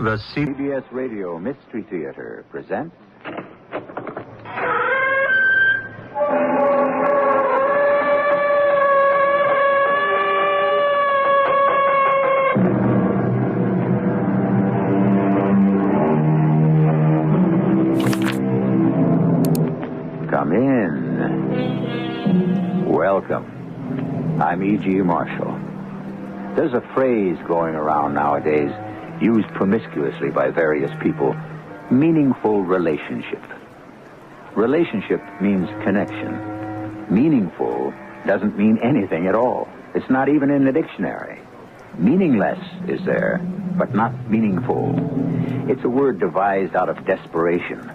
The CBS Radio Mystery Theater presents... Come in. Welcome. I'm E.G. Marshall. There's a phrase going around nowadays, used promiscuously by various people: meaningful relationship. Relationship means connection. Meaningful doesn't mean anything at all. It's not even in the dictionary. Meaningless is there, but not meaningful. It's a word devised out of desperation,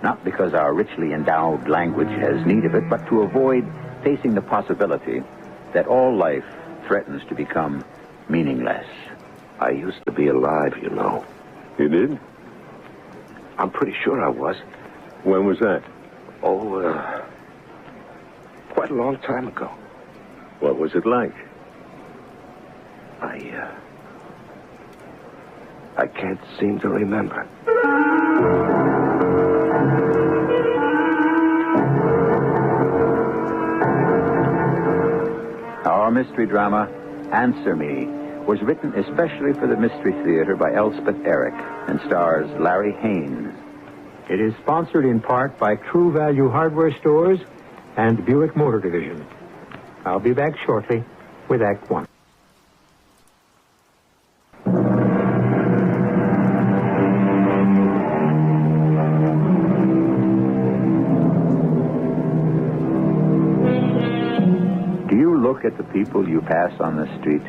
not because our richly endowed language has need of it, but to avoid facing the possibility that all life threatens to become meaningless. I used to be alive, you know. You did? I'm pretty sure I was. When was that? Oh, quite a long time ago. What was it like? I can't seem to remember. Our mystery drama, Answer Me, was written especially for the Mystery Theater by Elspeth Eric and stars Larry Haynes. It is sponsored in part by True Value Hardware Stores and Buick Motor Division. I'll be back shortly with Act One. Do you look at the people you pass on the street,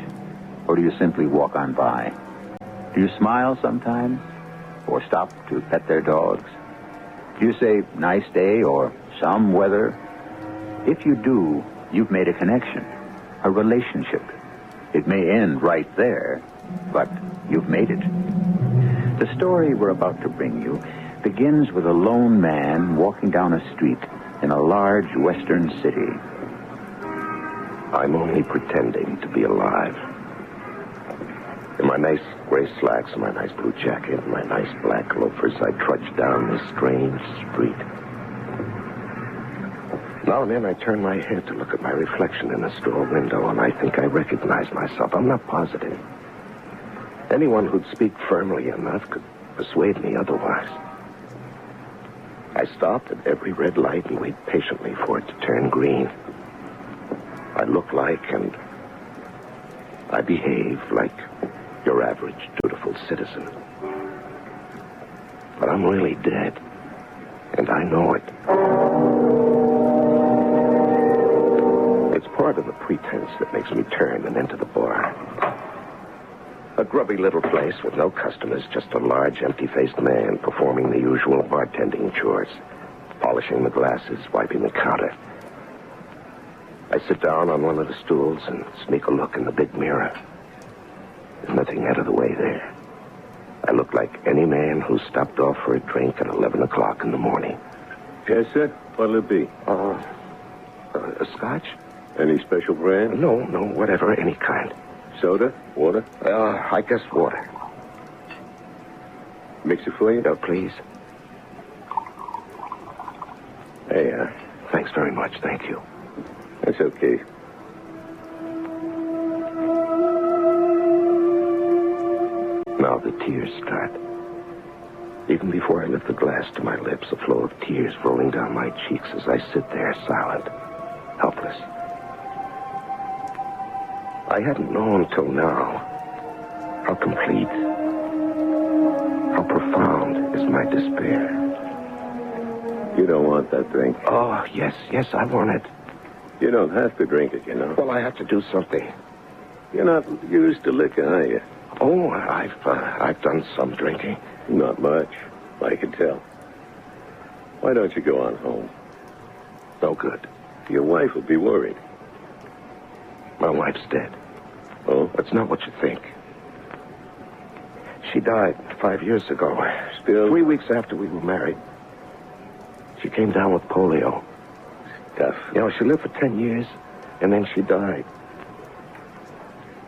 or do you simply walk on by? Do you smile sometimes, or stop to pet their dogs? Do you say, nice day, or some weather? If you do, you've made a connection, a relationship. It may end right there, but you've made it. The story we're about to bring you begins with a lone man walking down a street in a large western city. I'm only pretending to be alive. In my nice gray slacks and my nice blue jacket and my nice black loafers, I trudge down this strange street. Now and then I turn my head to look at my reflection in a store window, and I think I recognize myself. I'm not positive. Anyone who'd speak firmly enough could persuade me otherwise. I stopped at every red light and wait patiently for it to turn green. I look like and I behave like your average dutiful citizen. But I'm really dead, and I know it. It's part of the pretense that makes me turn and enter the bar. A grubby little place with no customers, just a large, empty-faced man performing the usual bartending chores, polishing the glasses, wiping the counter. I sit down on one of the stools and sneak a look in the big mirror. There's nothing out of the way there. I look like any man who stopped off for a drink at 11 o'clock in the morning. Yes, sir. What'll it be? A scotch? Any special brand? No, whatever, any kind. Soda? Water? I guess water. Mix it for you? No, please. Hey, Thanks very much, thank you. That's okay. Now the tears start. Even before I lift the glass to my lips, a flow of tears rolling down my cheeks as I sit there silent, helpless. I hadn't known till now how complete, how profound is my despair. You don't want that drink. Oh, yes, I want it. You don't have to drink it, you know. Well, I have to do something. You're not used to liquor, are you? Oh, I've done some drinking. Not much, I can tell. Why don't you go on home? No good. Your wife will be worried. My wife's dead. Oh? That's not what you think. She died 5 years ago. Still? 3 weeks after we were married. She came down with polio. Tough. You know, she lived for 10 years, and then she died.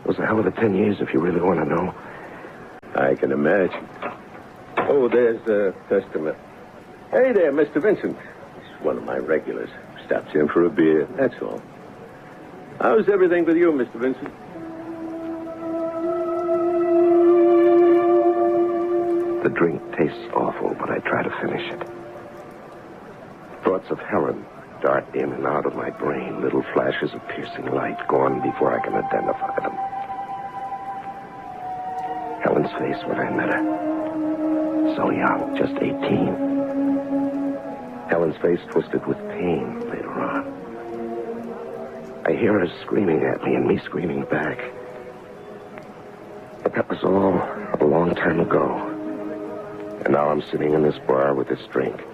It was a hell of a 10 years, if you really want to know. I I can imagine. Oh, there's a customer. Hey there, Mr. Vincent. He's one of my regulars. Stops in for a beer, that's all. How's everything with you, Mr. Vincent? The drink tastes awful, but I try to finish it. Thoughts of Helen dart in and out of my brain, little flashes of piercing light gone before I can identify them. Helen's face when I met her. So young, just 18. Helen's face twisted with pain later on. I hear her screaming at me and me screaming back. But that was all a long time ago. And now I'm sitting in this bar with this drink,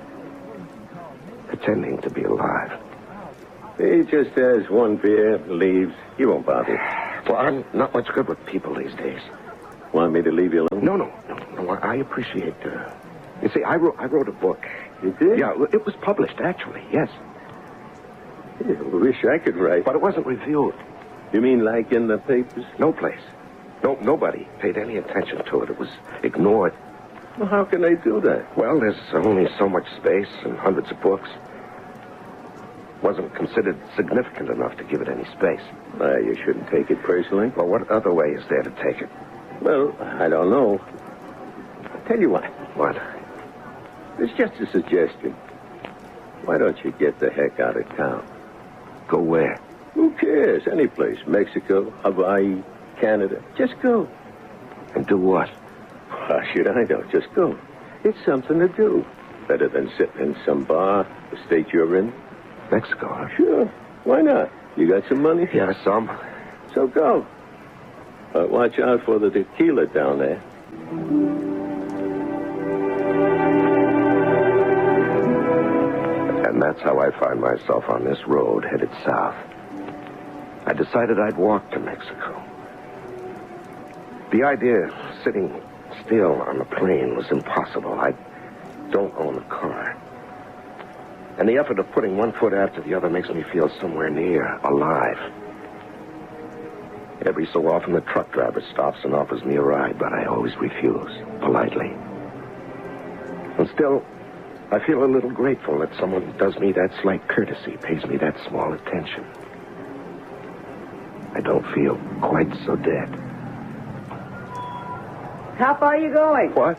pretending to be alive. He just has one beer, leaves. He won't bother. Well, I'm not much good with people these days. Want me to leave you alone? No. I appreciate... You see, I wrote a book. You did? Yeah, it was published, actually, yes. I wish I could write. But it wasn't reviewed. You mean like in the papers? No place. Nobody paid any attention to it. It was ignored. Well, how can they do that? Well, there's only so much space and hundreds of books. Wasn't considered significant enough to give it any space. You shouldn't take it personally. Well, what other way is there to take it? Well, I don't know. I'll tell you what. What? It's just a suggestion. Why don't you get the heck out of town? Go where? Who cares? Any place. Mexico, Hawaii, Canada. Just go. And do what? How should I know? Just go. It's something to do. Better than sitting in some bar, the state you're in. Mexico, huh? Sure. Why not? You got some money? Yeah, some. So go. Watch out for the tequila down there. And that's how I find myself on this road headed south. I decided I'd walk to Mexico. The idea of sitting still on the plane was impossible. I don't own a car. And the effort of putting one foot after the other makes me feel somewhere near alive. Every so often the truck driver stops and offers me a ride, but I always refuse, politely. And still, I feel a little grateful that someone does me that slight courtesy, pays me that small attention. I don't feel quite so dead. How far are you going? What?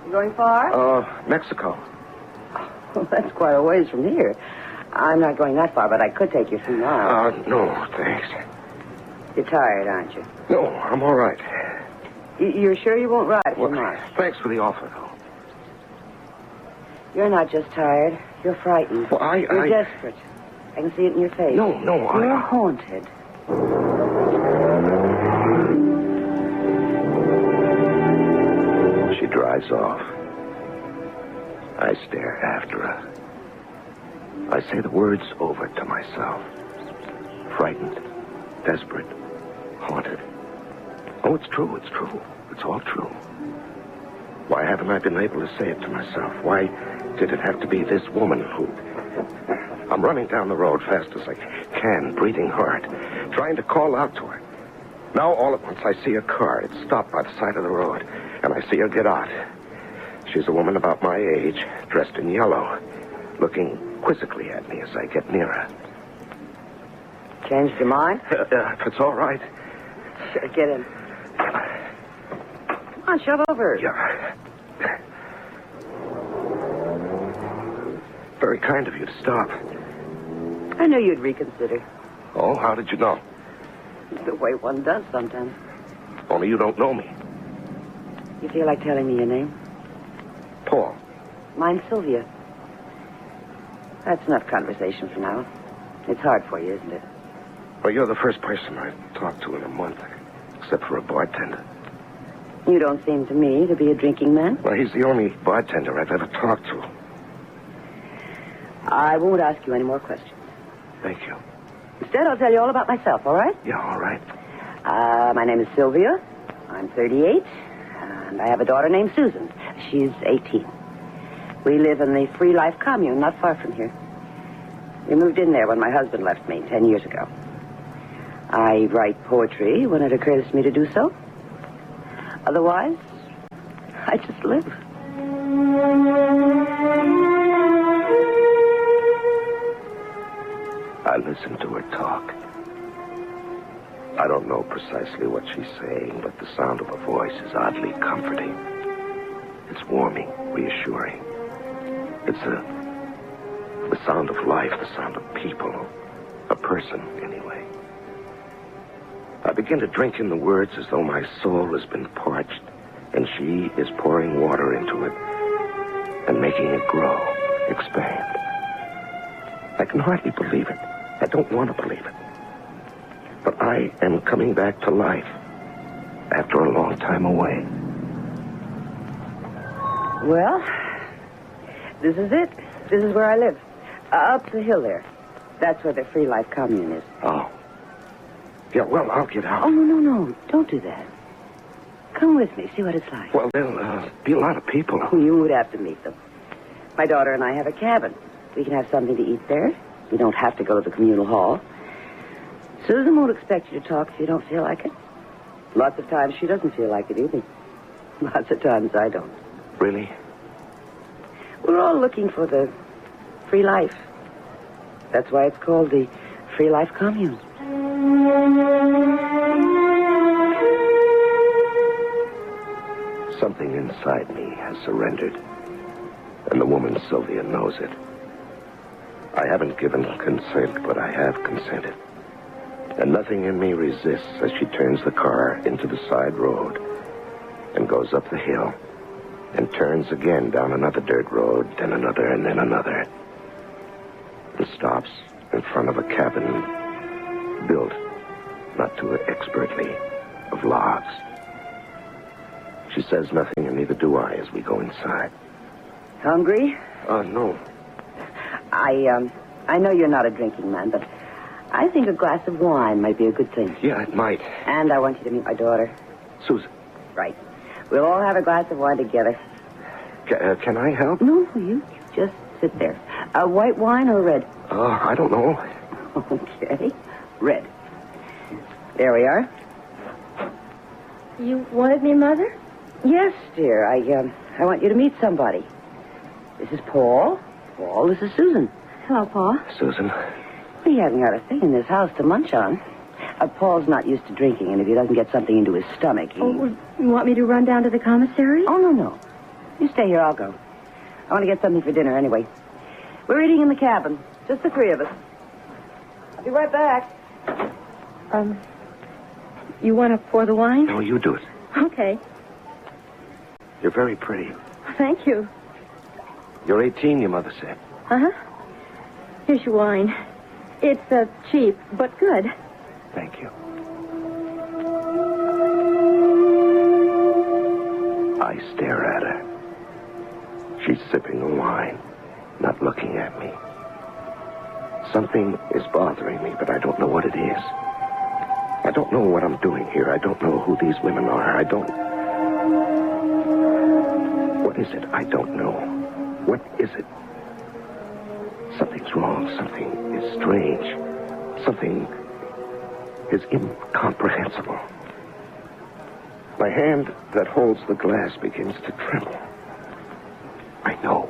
You going far? Mexico. Well, that's quite a ways from here. I'm not going that far, but I could take you 3 miles. No, thanks. You're tired, aren't you? No, I'm all right. You're sure you won't ride for Well, much? thanks for the offer, though. You're not just tired. You're frightened. Well, You're desperate. I can see it in your face. No, You're haunted. She drives off. I stare after her. I say the words over to myself. Frightened, desperate, haunted. Oh, it's true. It's all true. Why haven't I been able to say it to myself? Why did it have to be this woman who... I'm running down the road fast as I can, breathing hard, trying to call out to her. Now, all at once, I see a car. It's stopped by the side of the road, and I see her get out. She's a woman about my age, dressed in yellow, looking quizzically at me as I get nearer. Changed your mind? If it's all right. Sure, get in. Come on, shove over. Yeah. Very kind of you to stop. I knew you'd reconsider. Oh, how did you know? The way one does sometimes. Only you don't know me. You feel like telling me your name? Paul. Mine's Sylvia. That's enough conversation for now. It's hard for you, isn't it? Well, you're the first person I've talked to in a month, except for a bartender. You don't seem to me to be a drinking man. Well, he's the only bartender I've ever talked to. I won't ask you any more questions. Thank you. Instead, I'll tell you all about myself, all right? Yeah, all right. My name is Sylvia. I'm 38, and I have a daughter named Susan. She's 18. We live in the Free Life commune not far from here. We moved in there when my husband left me 10 years ago. I write poetry when it occurs to me to do so. Otherwise, I just live. I listen to her talk. I don't know precisely what she's saying, but the sound of her voice is oddly comforting. It's warming, reassuring. It's the sound of life, the sound of people. A person, anyway. I begin to drink in the words as though my soul has been parched, and she is pouring water into it and making it grow, expand. I can hardly believe it. I don't want to believe it. But I am coming back to life after a long time away. Well, this is it. This is where I live. Up the hill there. That's where the Free Life Commune is. Oh. Yeah, well, I'll get out. Oh, no. Don't do that. Come with me. See what it's like. Well, there'll be a lot of people. Oh, you would have to meet them. My daughter and I have a cabin. We can have something to eat there. We don't have to go to the communal hall. Susan won't expect you to talk if you don't feel like it. Lots of times she doesn't feel like it either. Lots of times I don't. Really? We're all looking for the free life. That's why it's called the Free Life Commune. Something inside me has surrendered, and the woman Sylvia knows it. I haven't given consent, but I have consented. And nothing in me resists as she turns the car into the side road and goes up the hill and turns again down another dirt road, then another, and then another, and stops in front of a cabin built, not too expertly, of logs. She says nothing, and neither do I as we go inside. Hungry? No. I know you're not a drinking man, but I think a glass of wine might be a good thing. Yeah, it might. And I want you to meet my daughter. Susan. Right. We'll all have a glass of wine together. Can I help? No, you just sit there. White wine or red? I don't know. Okay. Red. There we are. You wanted me, Mother? Yes, dear. I want you to meet somebody. This is Paul. Paul, this is Susan. Hello, Paul. Susan. We haven't got a thing in this house to munch on. Paul's not used to drinking, and if he doesn't get something into his stomach, he... Oh, you want me to run down to the commissary? Oh, no. You stay here, I'll go. I want to get something for dinner anyway. We're eating in the cabin. Just the three of us. I'll be right back. You want to pour the wine? No, you do it. Okay. You're very pretty. Thank you. You're 18, your mother said. Uh-huh. Here's your wine. It's cheap, but good. Thank you. I stare at her. She's sipping the wine, not looking at me. Something is bothering me, but I don't know what it is. I don't know what I'm doing here. I don't know who these women are. What is it? I don't know. What is it? Something's wrong. Something is strange. Something is incomprehensible. My hand that holds the glass begins to tremble. I know.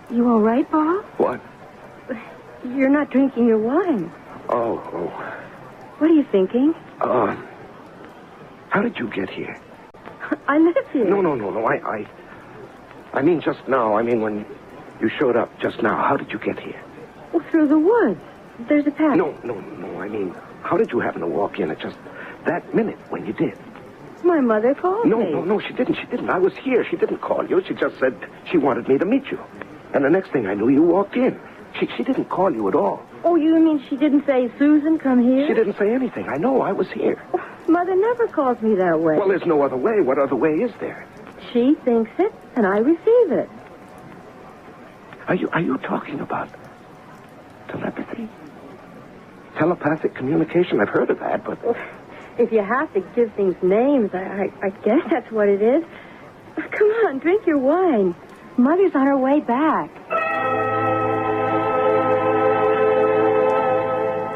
You all right, Paul? What? You're not drinking your wine. Oh. What are you thinking? How did you get here? I live here. No. I mean just now. I mean when you showed up just now. How did you get here? Well, through the woods. There's a path. No. I mean, how did you happen to walk in at just that minute when you did? My mother called me. No, she didn't. I was here. She didn't call you. She just said she wanted me to meet you. And the next thing I knew, you walked in. She didn't call you at all. Oh, you mean she didn't say, Susan, come here? She didn't say anything. I know. I was here. Mother never calls me that way. Well, there's no other way. What other way is there? She thinks it, and I receive it. Are you talking about telepathy? Telepathic communication? I've heard of that, but... If you have to give things names, I guess that's what it is. Come on, drink your wine. Mother's on her way back.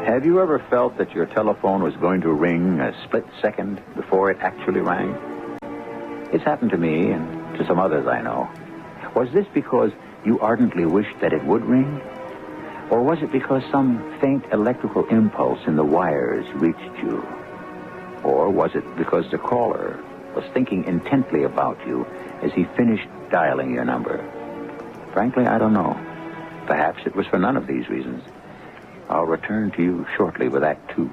Have you ever felt that your telephone was going to ring a split second before it actually rang? It's happened to me and to some others I know. Was this because you ardently wished that it would ring? Or was it because some faint electrical impulse in the wires reached you? Or was it because the caller was thinking intently about you as he finished dialing your number? Frankly, I don't know. Perhaps it was for none of these reasons. I'll return to you shortly with Act 2.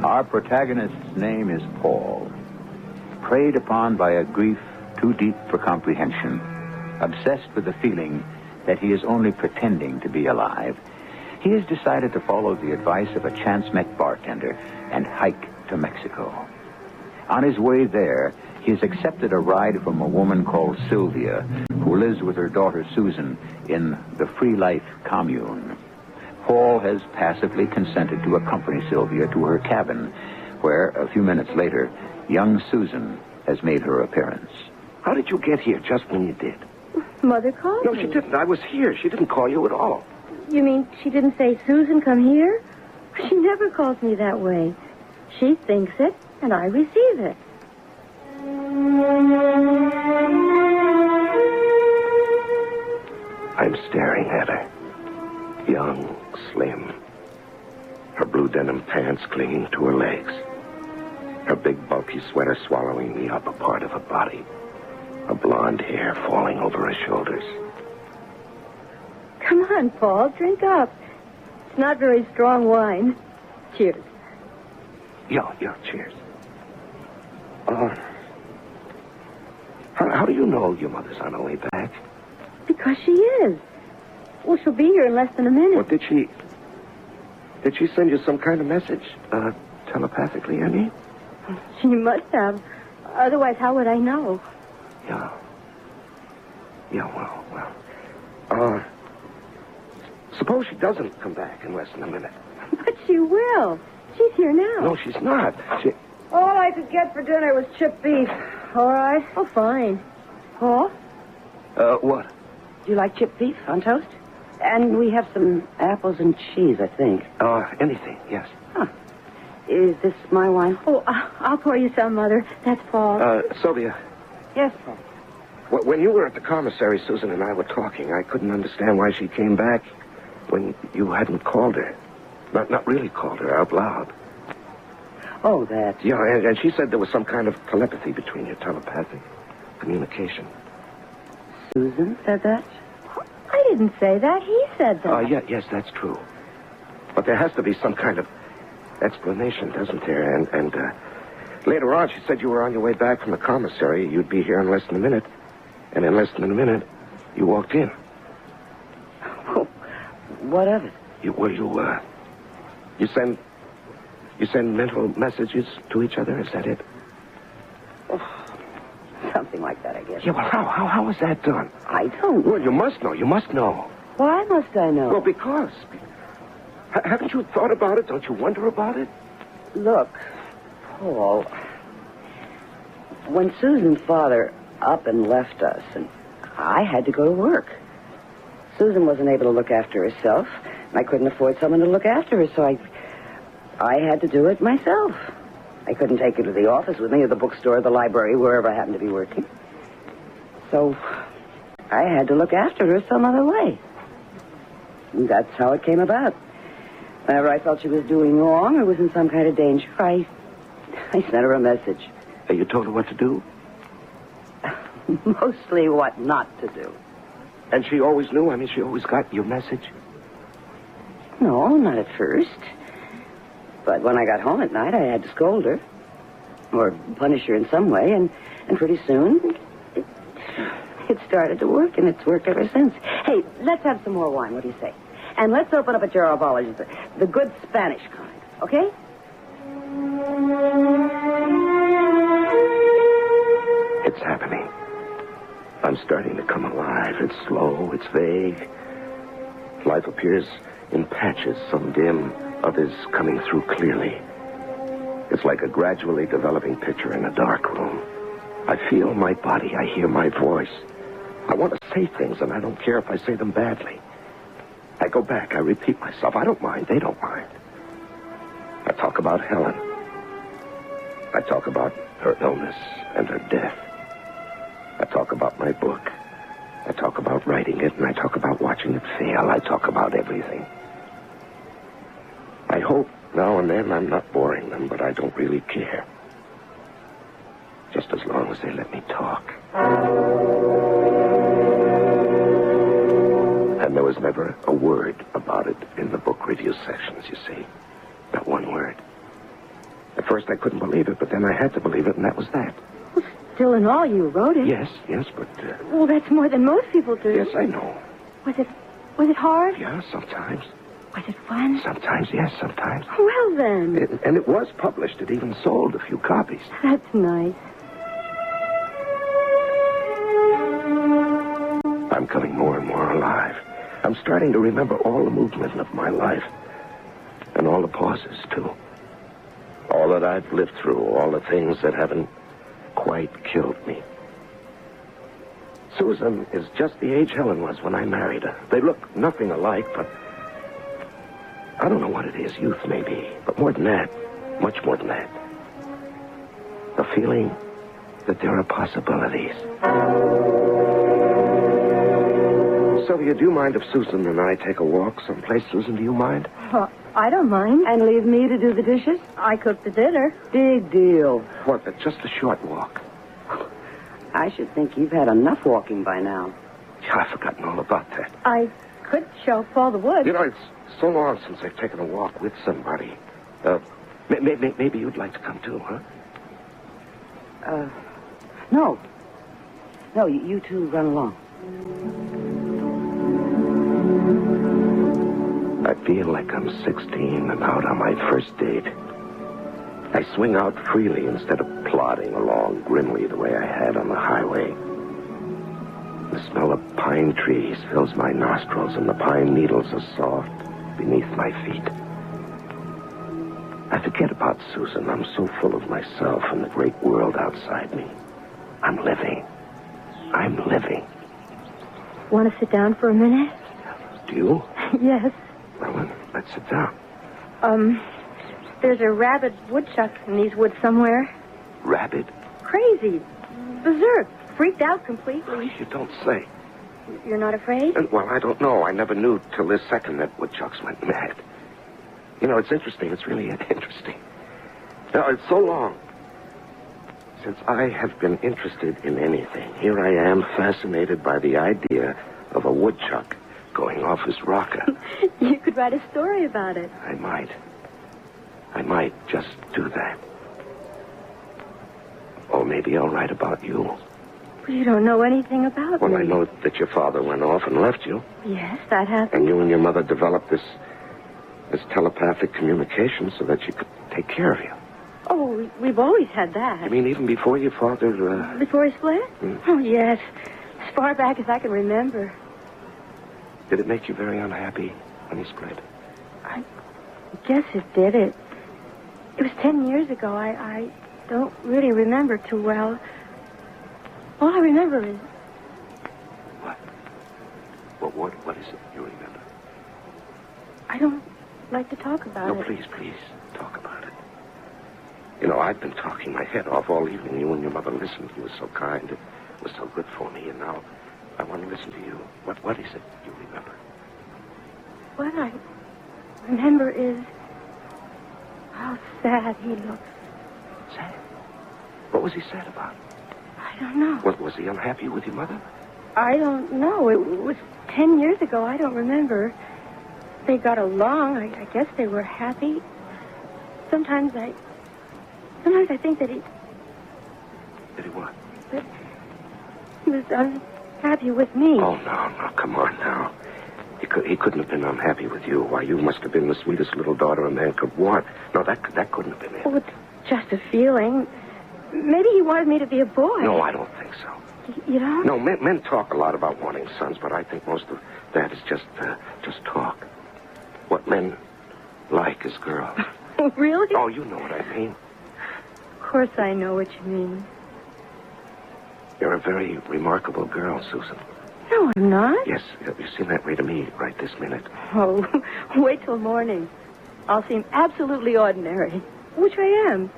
Our protagonist's name is Paul. Preyed upon by a grief too deep for comprehension, obsessed with the feeling that he is only pretending to be alive, he has decided to follow the advice of a chance-met bartender and hike to Mexico. On his way there, he has accepted a ride from a woman called Sylvia, who lives with her daughter Susan in the Free Life commune. Paul has passively consented to accompany Sylvia to her cabin, where, a few minutes later, young Susan has made her appearance. How did you get here just when you did? Mother called No, me. she didn't. I was here. She didn't call you at all. You mean she didn't say, Susan, come here? She never calls me that way. She thinks it, and I receive it. I'm staring at her. Young, slim. Her blue denim pants clinging to her legs. Her big, bulky sweater swallowing the upper part of her body. Her blonde hair falling over her shoulders. Come on, Paul, drink up. It's not very strong wine. Cheers. Yo, cheers. How do you know your mother's on her way back? Because she is. Well, she'll be here in less than a minute. Well, did she send you some kind of message? Telepathically, I mean? She must have. Otherwise, how would I know? Yeah, well. Suppose she doesn't come back in less than a minute. But she will. She's here now. No, she's not. All I could get for dinner was chipped beef. All right. Oh, fine. Paul? What? Do you like chipped beef on toast? And we have some apples and cheese, I think. Anything, yes. Huh. Is this my wine? Oh, I'll pour you some, Mother. That's Paul. Sylvia. Yes, Paul. When you were at the commissary, Susan and I were talking. I couldn't understand why she came back when you hadn't called her. Not really called her out loud. Oh, that. Yeah, and she said there was some kind of telepathy between you, telepathic communication. Susan said that? I didn't say that. He said that. Yes, that's true. But there has to be some kind of explanation, doesn't there? And later on, she said you were on your way back from the commissary. You'd be here in less than a minute. And in less than a minute, you walked in. Oh, what of it? You send mental messages to each other? Is that it? Oh, something like that, I guess. Yeah, well, how is that done? I don't know. Well, you must know. You must know. Why must I know? Well, because. Haven't you thought about it? Don't you wonder about it? Look, Paul, when Susan's father up and left us, and I had to go to work. Susan wasn't able to look after herself, and I couldn't afford someone to look after her, so I had to do it myself. I couldn't take her to the office with me, or the bookstore, or the library, wherever I happened to be working. So I had to look after her some other way. And that's how it came about. Whenever I felt she was doing wrong or was in some kind of danger, I sent her a message. You told her what to do? Mostly what not to do. And she always knew? I mean, she always got your message? No, not at first. But when I got home at night, I had to scold her. Or punish her in some way, and pretty soon, it started to work, and it's worked ever since. Hey, let's have some more wine, what do you say? And let's open up a jar of olives, the good Spanish kind, okay? It's happening. I'm starting to come alive. It's slow, it's vague. Life appears in patches, some dim, others coming through clearly. It's like a gradually developing picture in a dark room. I feel my body. I hear my voice. I want to say things, and I don't care if I say them badly. I go back, I repeat myself. I don't mind, they don't mind. I talk about Helen. I talk about her illness and her death. I talk about my book. I talk about writing it, and I talk about watching it fail. I talk about everything. I hope now and then I'm not boring them, but I don't really care. Just as long as they let me talk. And there was never a word about it in the book review sections, you see. Not one word. At first I couldn't believe it, but then I had to believe it, and that was that. Well, still in all, you wrote it. Yes, but... Well, that's more than most people do. Yes, I know. Was it hard? Yeah, sometimes. Was it fun? Sometimes, yes, sometimes. Well, then. And it was published. It even sold a few copies. That's nice. I'm coming more and more alive. I'm starting to remember all the movement of my life. And all the pauses, too. All that I've lived through, all the things that haven't quite killed me. Susan is just the age Helen was when I married her. They look nothing alike, but I don't know what it is. Youth, maybe. But more than that, much more than that. The feeling that there are possibilities. Sylvia, do you mind if Susan and I take a walk someplace? Susan, do you mind? Well, I don't mind. And leave me to do the dishes? I cooked the dinner. Big deal. What, just a short walk? I should think you've had enough walking by now. Yeah, I've forgotten all about that. I could show Paul the woods. You know, it's so long since I've taken a walk with somebody. Maybe you'd like to come too, huh? No. No, you two run along. I feel like I'm 16 and out on my first date. I swing out freely instead of plodding along grimly the way I had on the highway. The smell of pine trees fills my nostrils, and the pine needles are soft beneath my feet. I forget about Susan. I'm so full of myself and the great world outside me. I'm living. Want to sit down for a minute? Do you? Yes. Well, then, let's sit down. There's a rabid woodchuck in these woods somewhere. Rabid? Crazy. Berserk. Freaked out completely. You don't say. You're not afraid? Well, I don't know. I never knew till this second that woodchucks went mad. You know, it's interesting. It's really interesting. Now, it's so long since I have been interested in anything. Here I am, fascinated by the idea of a woodchuck going off his rocker. You could write a story about it. I might just do that. Or maybe I'll write about you. Well, you don't know anything about me. Well, I know that your father went off and left you. Yes, that happened. And you and your mother developed this telepathic communication so that she could take care of you. Oh, we've always had that. You mean even before your father... Before he split? Oh, yes. As far back as I can remember. Did it make you very unhappy when he split? I guess it did. It was 10 years ago. I don't really remember too well. All I remember is... What? What is it you remember? I don't like to talk about it. No, please, talk about it. You know, I've been talking my head off all evening. You and your mother listened. You were so kind. It was so good for me. And now I want to listen to you. What is it you remember? What I remember is how sad he looks. Sad? What was he sad about? I don't know. Was he unhappy with your mother? I don't know. It was 10 years ago. I don't remember. They got along. I guess they were happy. Sometimes I think that he... Did he what? That he was unhappy with me. Oh, no, come on now. He couldn't have been unhappy with you. Why, you must have been the sweetest little daughter a man could want. No, that couldn't have been it. Oh, it's just a feeling. Maybe he wanted me to be a boy. No, I don't think so. You don't? No, men talk a lot about wanting sons, but I think most of that is just talk. What men like is girls. Really? Oh, you know what I mean. Of course I know what you mean. You're a very remarkable girl, Susan. No, I'm not. Yes, you seem that way to me right this minute. Oh, wait till morning. I'll seem absolutely ordinary, which I am.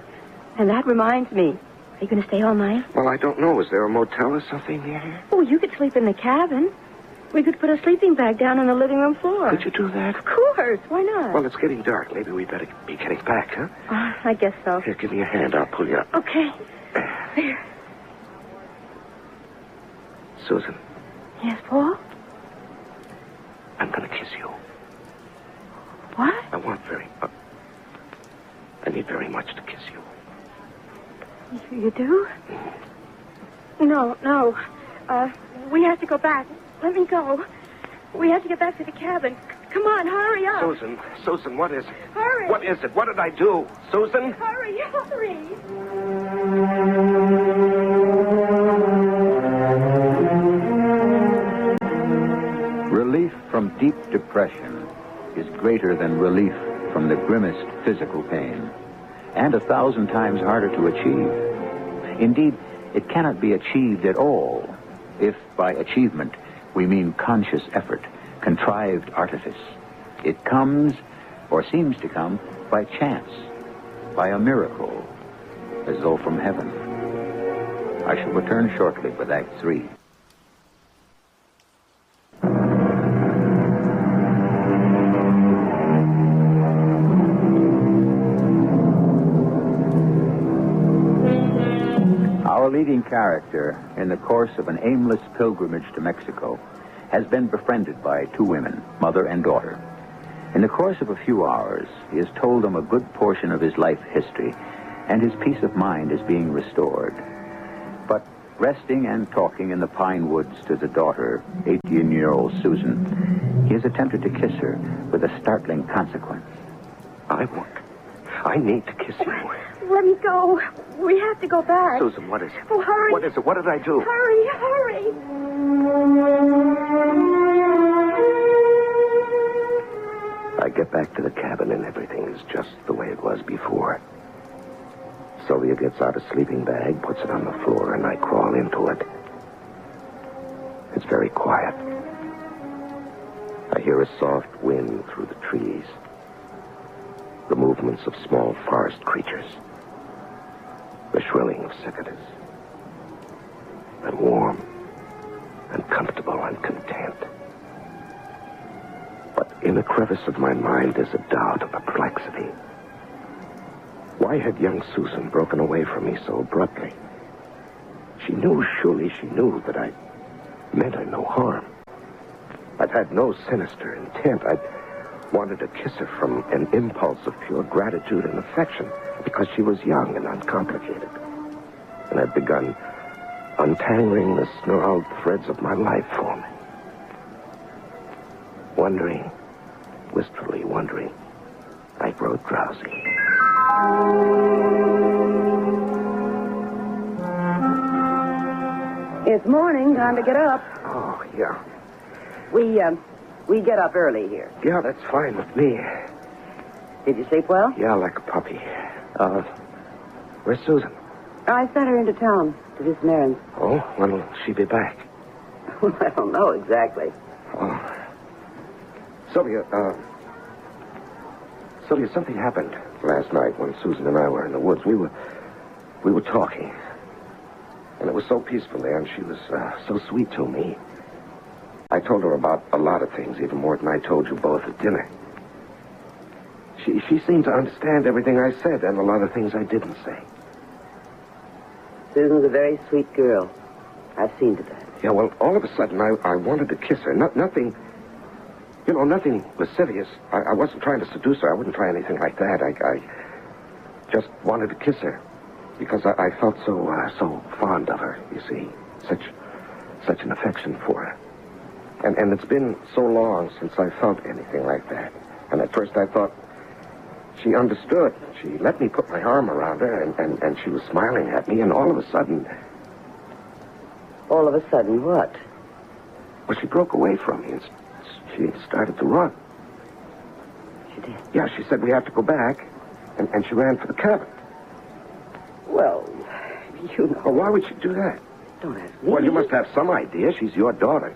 And that reminds me, are you going to stay all night? Well, I don't know. Is there a motel or something near here? Oh, you could sleep in the cabin. We could put a sleeping bag down on the living room floor. Could you do that? Of course. Why not? Well, it's getting dark. Maybe we better be getting back, huh? I guess so. Here, give me a hand. I'll pull you up. Okay. There. Susan, Yes, Paul? I'm going to kiss you. What? I need very much to kiss you. You do? No. We have to go back. Let me go. We have to get back to the cabin. Come on, hurry up. Susan, what is it? Hurry. What is it? What did I do? Susan? Hurry. Relief from deep depression is greater than relief from the grimmest physical pain, and 1,000 times harder to achieve. Indeed, it cannot be achieved at all if by achievement we mean conscious effort, contrived artifice. It comes, or seems to come, by chance, by a miracle, as though from heaven. I shall return shortly with Act 3. Our leading character, in the course of an aimless pilgrimage to Mexico, has been befriended by two women, mother and daughter. In the course of a few hours, he has told them a good portion of his life history, and his peace of mind is being restored. But resting and talking in the pine woods to the daughter, 18-year-old Susan, he has attempted to kiss her with a startling consequence. I need to kiss you. Let me go. We have to go back. Susan, what is it? Oh, hurry. What is it? What did I do? Hurry. I get back to the cabin and everything is just the way it was before. Sylvia gets out a sleeping bag, puts it on the floor, and I crawl into it. It's very quiet. I hear a soft wind through the trees. The movements of small forest creatures. The shrilling of cicadas. I'm warm and comfortable and content. But in a crevice of my mind is a doubt, a perplexity. Why had young Susan broken away from me so abruptly? Surely she knew that I meant her no harm. I'd had no sinister intent. I'd wanted to kiss her from an impulse of pure gratitude and affection because she was young and uncomplicated. And I'd begun untangling the snarled threads of my life for me. Wondering, wistfully wondering, I grew drowsy. It's morning. Time to get up. Oh, yeah. We get up early here. Yeah, that's fine with me. Did you sleep well? Yeah, like a puppy. Where's Susan? I sent her into town to do some errands. Oh, when will she be back? I don't know exactly. Oh. Sylvia, something happened last night when Susan and I were in the woods. We were talking. And it was so peaceful there, and she was so sweet to me. I told her about a lot of things, even more than I told you both at dinner. She seemed to understand everything I said and a lot of things I didn't say. Susan's a very sweet girl. I've seen to that. Yeah, well, all of a sudden, I wanted to kiss her. Nothing lascivious. I wasn't trying to seduce her. I wouldn't try anything like that. I just wanted to kiss her because I felt so fond of her, you see. Such an affection for her. And it's been so long since I felt anything like that. And at first I thought she understood. She let me put my arm around her, and she was smiling at me, and all of a sudden... All of a sudden, what? Well, she broke away from me, and she started to run. She did? Yeah, she said, we have to go back, and she ran for the cabin. Well, you know... Well, why would she do that? Don't ask me. Well, you must have some idea. She's your daughter.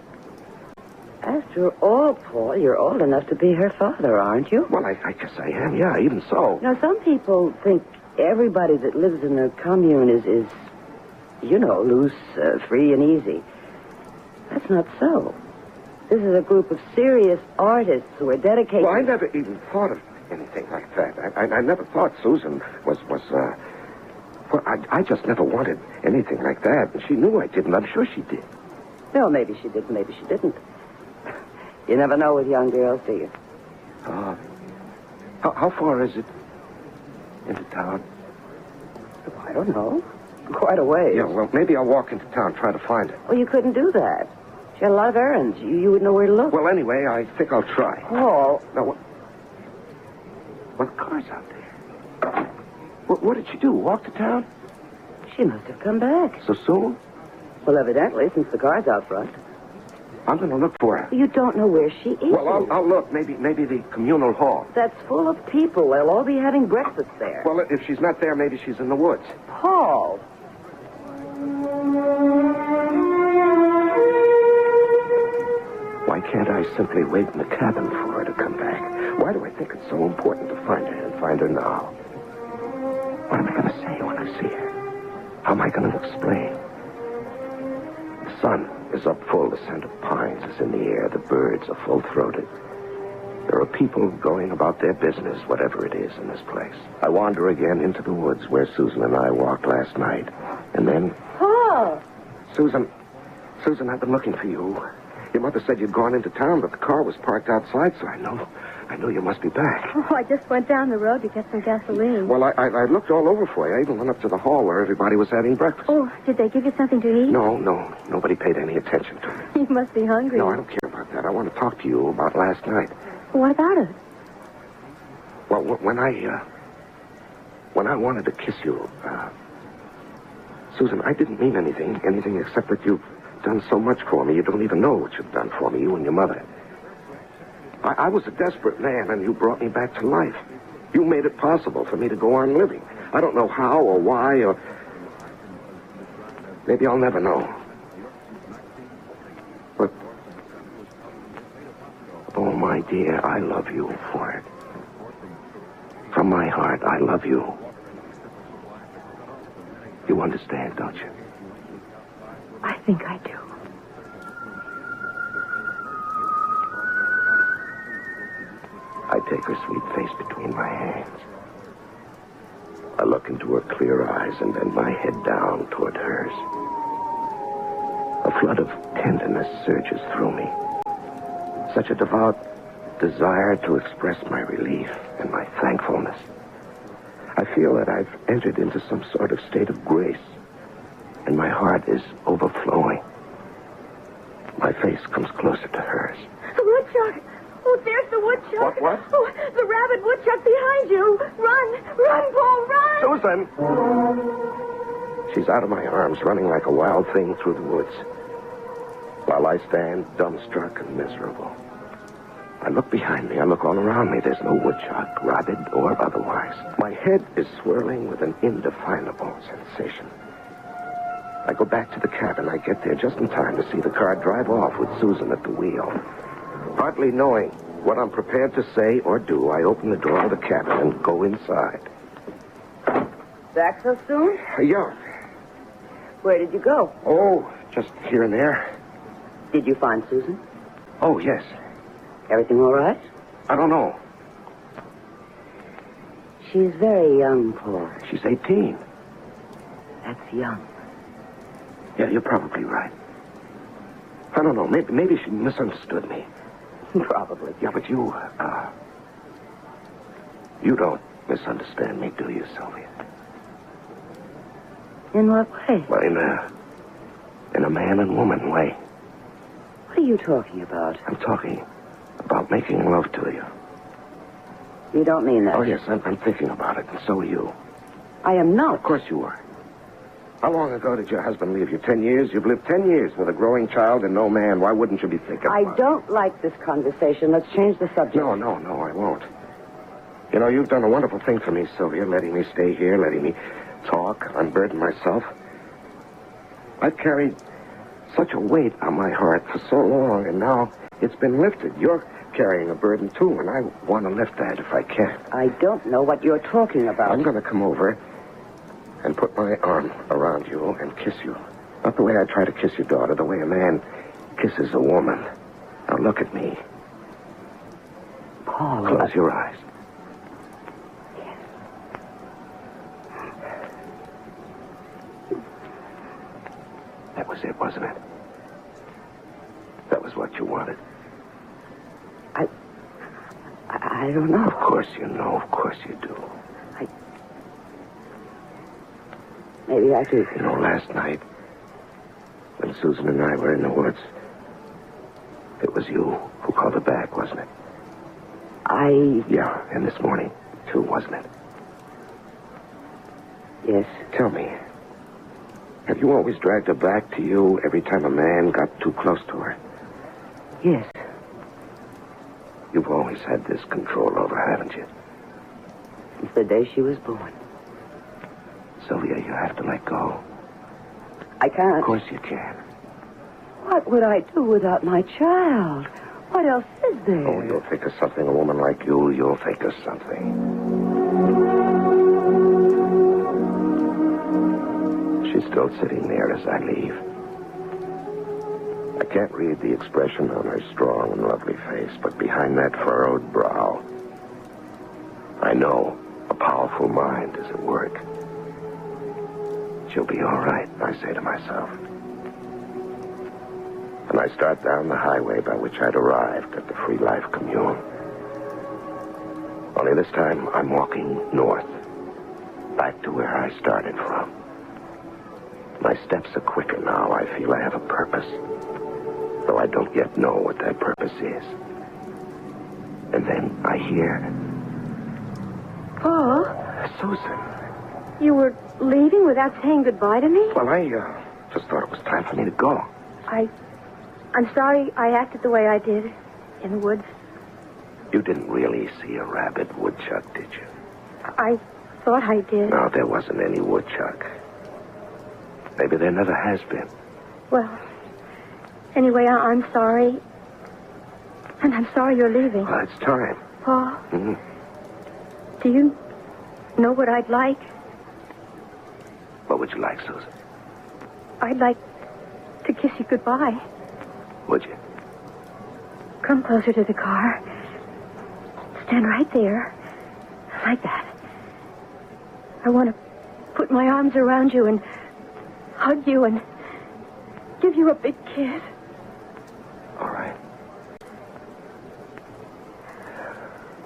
After all, Paul, you're old enough to be her father, aren't you? Well, I guess I am, yeah, even so. Now, some people think everybody that lives in a commune is loose, free, and easy. That's not so. This is a group of serious artists who are dedicated... Well, I never even thought of anything like that. I never thought Susan was Well, I just never wanted anything like that. And she knew I didn't. I'm sure she did. Well, maybe she did, maybe she didn't. You never know with young girls, do you? How far is it into town? Oh, I don't know. Quite a ways. Yeah, well, maybe I'll walk into town, try to find it. Well, you couldn't do that. She had a lot of errands. You wouldn't know where to look. Well, anyway, I think I'll try. Paul. Now, what car's out there? What did she do? Walk to town? She must have come back. So soon? Well, evidently, since the car's out front. I'm going to look for her. You don't know where she is. Well, I'll look. Maybe the communal hall. That's full of people. They'll all be having breakfast there. Well, if she's not there, maybe she's in the woods. Paul. Why can't I simply wait in the cabin for her to come back? Why do I think it's so important to find her and find her now? What am I going to say when I see her? How am I going to explain? The sun is up full. The scent of pines is in the air. The birds are full-throated. There are people going about their business, whatever it is, in this place. I wander again into the woods where Susan and I walked last night. And then... Paul! Susan, I've been looking for you. Your mother said you'd gone into town, but the car was parked outside, so I know you must be back. Oh, I just went down the road to get some gasoline. Well, I looked all over for you. I even went up to the hall where everybody was having breakfast. Oh, did they give you something to eat? No. Nobody paid any attention to me. You must be hungry. No, I don't care about that. I want to talk to you about last night. What about it? Well, when I wanted to kiss you, Susan, I didn't mean anything except that you've done so much for me. You don't even know what you've done for me, you and your mother. I was a desperate man, and you brought me back to life. You made it possible for me to go on living. I don't know how or why, or... Maybe I'll never know. But... Oh, my dear, I love you for it. From my heart, I love you. You understand, don't you? I think I do. I take her sweet face between my hands. I look into her clear eyes and bend my head down toward hers. A flood of tenderness surges through me. Such a devout desire to express my relief and my thankfulness. I feel that I've entered into some sort of state of grace, and my heart is overflowing. My face comes closer to hers. The woodchuck! Oh, there's the woodchuck! What? Oh, the rabid woodchuck behind you! Run, Paul, run! Susan! She's out of my arms, running like a wild thing through the woods. While I stand dumbstruck and miserable. I look behind me, I look all around me. There's no woodchuck, rabid or otherwise. My head is swirling with an indefinable sensation. I go back to the cabin. I get there just in time to see the car drive off with Susan at the wheel. Hardly knowing what I'm prepared to say or do, I open the door of the cabin and go inside. Back so soon? Yeah. Where did you go? Oh, just here and there. Did you find Susan? Oh, yes. Everything all right? I don't know. She's very young, Paul. She's 18. That's young. Yeah, you're probably right. I don't know. Maybe she misunderstood me. Probably. Yeah, but you don't misunderstand me, do you, Sylvia? In what way? Well, in a man and woman way. What are you talking about? I'm talking about making love to you. You don't mean that. Oh, yes, I'm thinking about it, and so are you. I am not. Of course you are. How long ago did your husband leave you? 10 years? You've lived 10 years with a growing child and no man. Why wouldn't you be thinking about it? I don't like this conversation. Let's change the subject. No, I won't. You know, you've done a wonderful thing for me, Sylvia, letting me stay here, letting me talk, unburden myself. I've carried such a weight on my heart for so long, and now it's been lifted. You're carrying a burden, too, and I want to lift that if I can. I don't know what you're talking about. I'm going to come over and put my arm around you and kiss you. Not the way I try to kiss your daughter, the way a man kisses a woman. Now look at me. Paul. Close your eyes. Yes. That was it, wasn't it? That was what you wanted. I don't know. Of course you know. Of course you do. Maybe I do. You know, last night, when Susan and I were in the woods, it was you who called her back, wasn't it? Yeah, and this morning, too, wasn't it? Yes. Tell me, have you always dragged her back to you every time a man got too close to her? Yes. You've always had this control over, haven't you? Since the day she was born. Sylvia, you have to let go. I can't. Of course you can. What would I do without my child? What else is there? Oh, you'll think of something, a woman like you'll think of something. She's still sitting there as I leave. I can't read the expression on her strong and lovely face, but behind that furrowed brow, I know a powerful mind is at work. She'll be all right, I say to myself. And I start down the highway by which I'd arrived at the Free Life Commune. Only this time, I'm walking north, back to where I started from. My steps are quicker now. I feel I have a purpose, though I don't yet know what that purpose is. And then I hear... Paul? Susan. You were leaving without saying goodbye to me? Well, I just thought it was time for me to go. I'm sorry I acted the way I did in the woods. You didn't really see a rabid woodchuck, did you? I thought I did. No, there wasn't any woodchuck. Maybe there never has been. Well, anyway, I'm sorry. And I'm sorry you're leaving. Well, it's time. Paul, Mm-hmm. do you know what I'd like? What would you like, Susan? I'd like to kiss you goodbye. Would you? Come closer to the car. Stand right there. Like that. I want to put my arms around you and hug you and give you a big kiss. All right.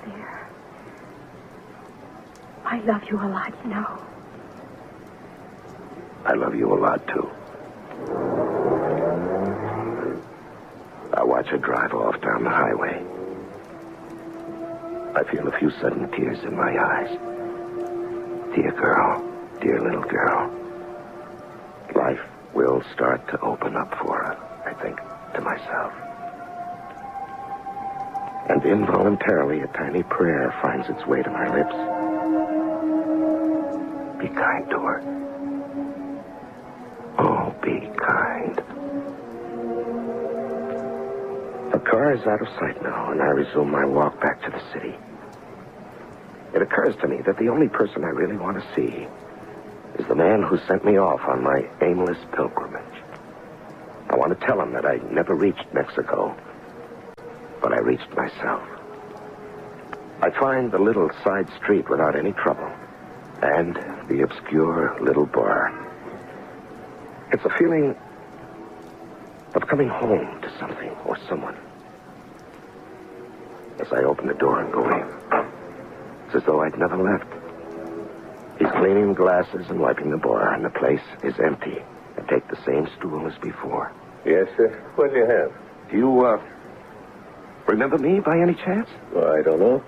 There. I love you a lot, you know. I love you a lot, too. I watch her drive off down the highway. I feel a few sudden tears in my eyes. Dear girl, dear little girl. Life will start to open up for her, I think to myself. And involuntarily, a tiny prayer finds its way to my lips. Be kind to her. Oh, be kind. The car is out of sight now, and I resume my walk back to the city. It occurs to me that the only person I really want to see is the man who sent me off on my aimless pilgrimage. I want to tell him that I never reached Mexico, but I reached myself. I find the little side street without any trouble, and the obscure little bar. It's a feeling of coming home to something or someone. As I open the door and go in, it's as though I'd never left. He's cleaning glasses and wiping the bar, and the place is empty. I take the same stool as before. Yes, sir. What do you have? Do you, remember me by any chance? Well, I don't know.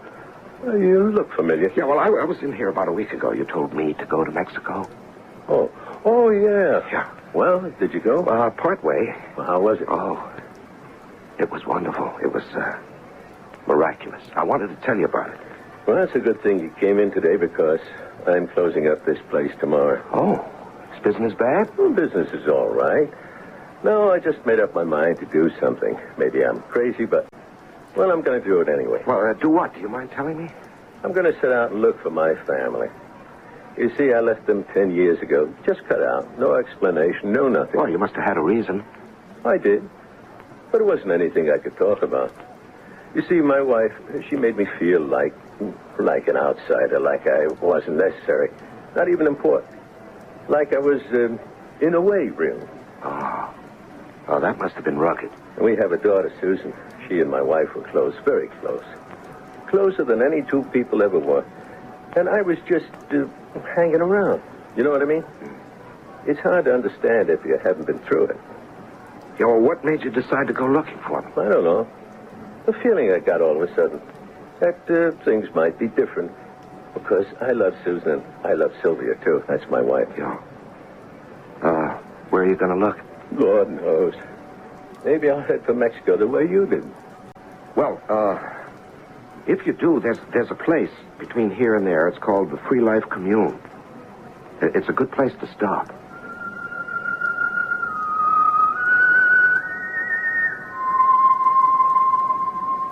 Well, you look familiar. Yeah, well, I was in here about a week ago. You told me to go to Mexico. Oh, yeah. Yeah. Well, did you go? Part way. Well, how was it? Oh, it was wonderful. It was, miraculous. I wanted to tell you about it. Well, that's a good thing you came in today because I'm closing up this place tomorrow. Oh. business bad? Well, business is all right. No, I just made up my mind to do something. Maybe I'm crazy, but, well, I'm going to do it anyway. Well, do what? Do you mind telling me? I'm going to set out and look for my family. You see, I left them 10 years ago. Just cut out. No explanation, no nothing. Well, you must have had a reason. I did. But it wasn't anything I could talk about. You see, my wife, she made me feel like an outsider, like I wasn't necessary. Not even important. Like I was, in a way, real. Oh, that must have been rugged. And we have a daughter, Susan. She and my wife were close, very close. Closer than any two people ever were. And I was just hanging around. You know what I mean? It's hard to understand if you haven't been through it. Yeah, well, what made you decide to go looking for them? I don't know. The feeling I got all of a sudden. That things might be different. Because I love Susan and I love Sylvia, too. That's my wife. Yeah. Where are you going to look? Lord knows. Maybe I'll head for Mexico the way you did. Well, if you do, there's a place between here and there. It's called the Free Life Commune. It's a good place to stop.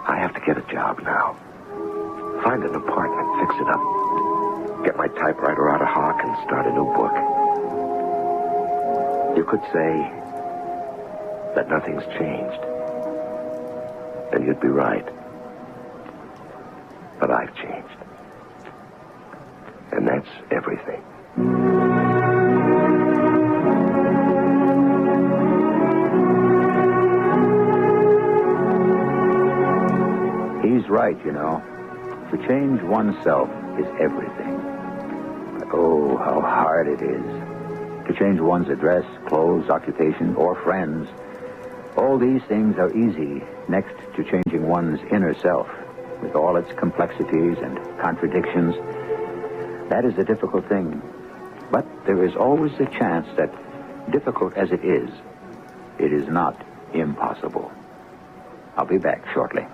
I have to get a job now. Find an apartment, fix it up. Get my typewriter out of hock and start a new book. You could say that nothing's changed. And you'd be right. But I've changed. And that's everything. He's right, you know. To change oneself is everything. But oh, how hard it is. To change one's address, clothes, occupation, or friends. All these things are easy next to changing one's inner self, with all its complexities and contradictions. That is a difficult thing. But there is always a chance that, difficult as it is not impossible. I'll be back shortly.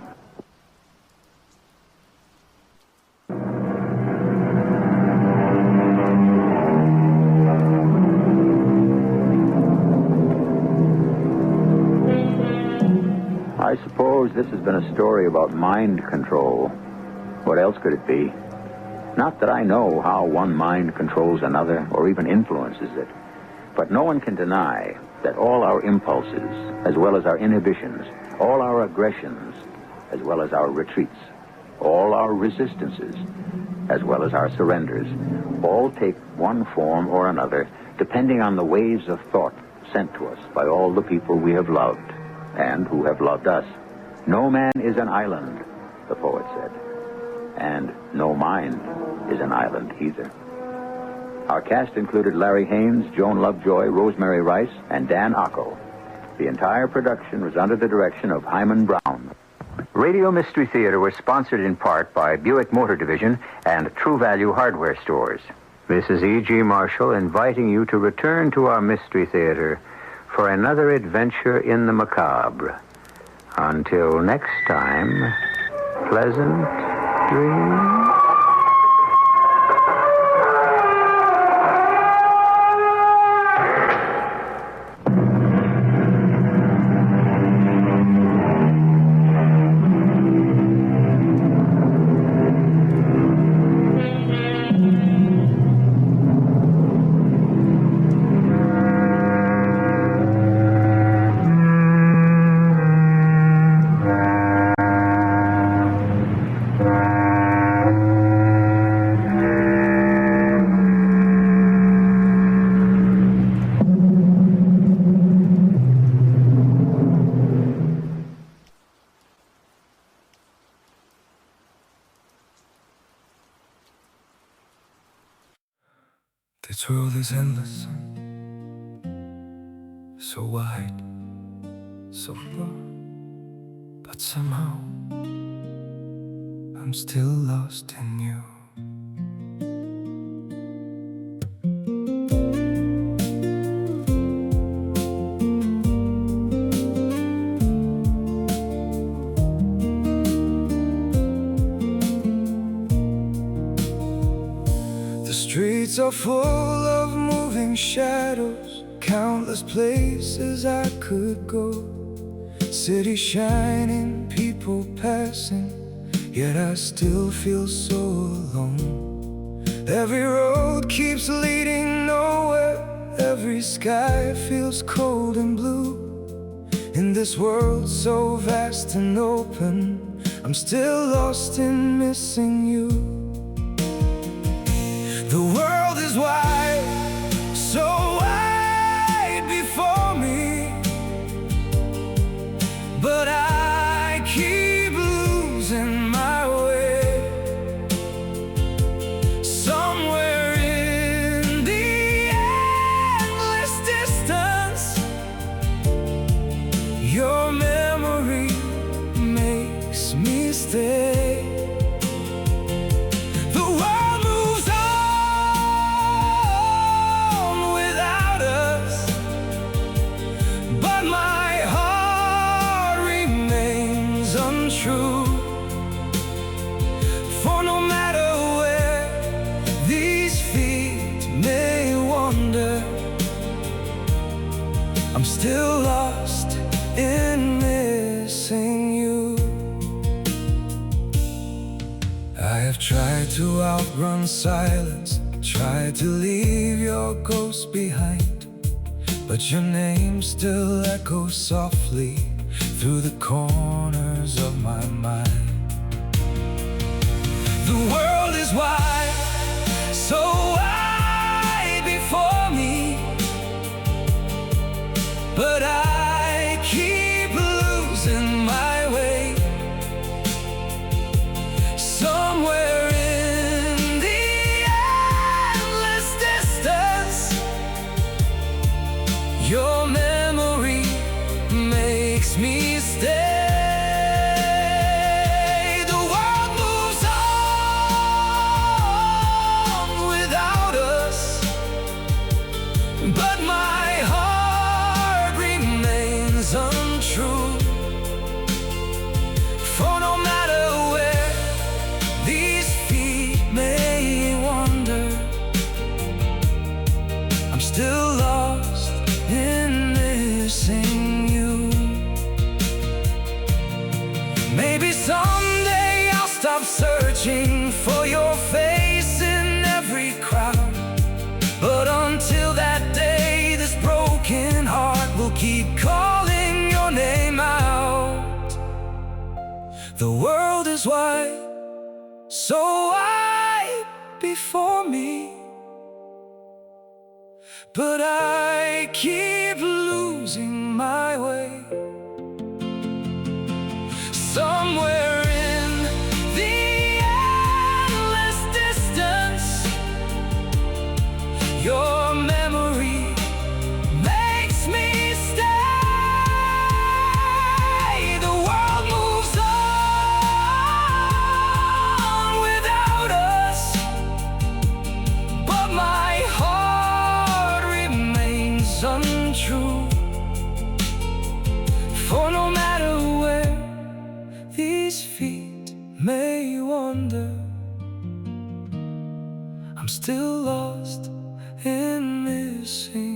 I suppose this has been a story about mind control. What else could it be? Not that I know how one mind controls another or even influences it, but no one can deny that all our impulses, as well as our inhibitions, all our aggressions, as well as our retreats, all our resistances, as well as our surrenders, all take one form or another, depending on the waves of thought sent to us by all the people we have loved and who have loved us. No man is an island, the poet said, and no mind is an island either. Our cast included Larry Haynes, Joan Lovejoy, Rosemary Rice, and Dan Ocko. The entire production was under the direction of Hyman Brown. Radio Mystery Theater was sponsored in part by Buick Motor Division and True Value Hardware Stores. This is E.G. Marshall inviting you to return to our Mystery Theater for another adventure in the macabre. Until next time, pleasant dreams. This world is endless, so wide, so far, but somehow I'm still lost in you. The streets are full of movies moving shadows, countless places I could go. City shining, people passing, yet I still feel so alone. Every road keeps leading nowhere, every sky feels cold and blue. In this world so vast and open, I'm still lost in missing you. The world is wide, so wide before me, but I keep losing my way. Somewhere in the endless distance, your memory makes me stay. The world moves on without us, but my heart remains untrue. For no matter where these feet may wander, I'm still lost in missing you. I have tried to outrun silence, tried to leave your ghost behind, but your name still echoes softly through the corners of my mind. The world is wide, so wide before me, but I keep losing my way. Somewhere in the endless distance, your memory makes me stay. The world moves on without us, but my heart remains untrue. For no matter where these feet may wander, I'm still lost in missing you. Maybe someday I'll stop searching for your face in every crowd, but until that day, this broken heart will keep calling your name out. The world is wide, so wide before me, but I keep losing my way. Somewhere in the endless distance, your memory makes me stay. The world moves on without us, but my heart remains untrue. For no matter where these feet may wander, I'm still lost in missing